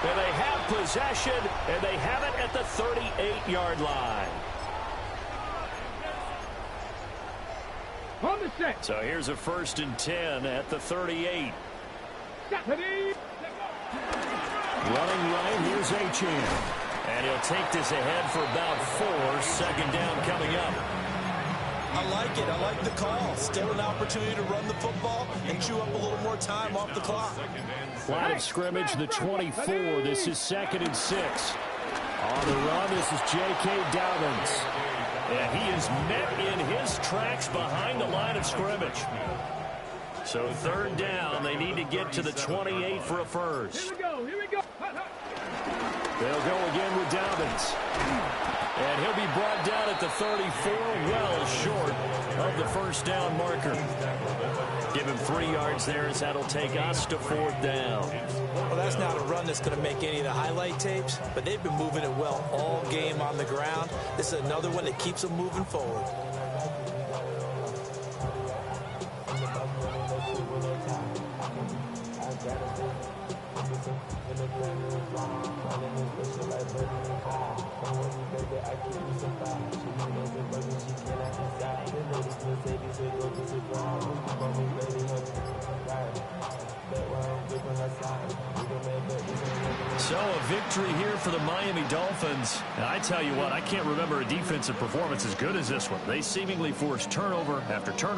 And they have possession, and they have it at the 38-yard line. On the set. So here's a 1st and 10 at the 38. Running right, here's Achane. And he'll take this ahead for about 4. 2nd down coming up. I like it. I like the call. Still an opportunity to run the football and chew up a little more time off the clock. Line of scrimmage, the 24. This is 2nd and 6. On the run, this is J.K. Dobbins. And he is met in his tracks behind the line of scrimmage. So 3rd down, they need to get to the 28 for a first. Here we go. Here we go. They'll go again with Dobbins. And he'll be brought down at the 34, well short of the 1st down marker. Give him 3 yards there as that'll take us to 4th down. Well, that's not a run that's going to make any of the highlight tapes, but they've been moving it well all game on the ground. This is another one that keeps them moving forward. So a victory here for the Miami Dolphins. And I tell you what, I can't remember a defensive performance as good as this one. They seemingly forced turnover after turnover.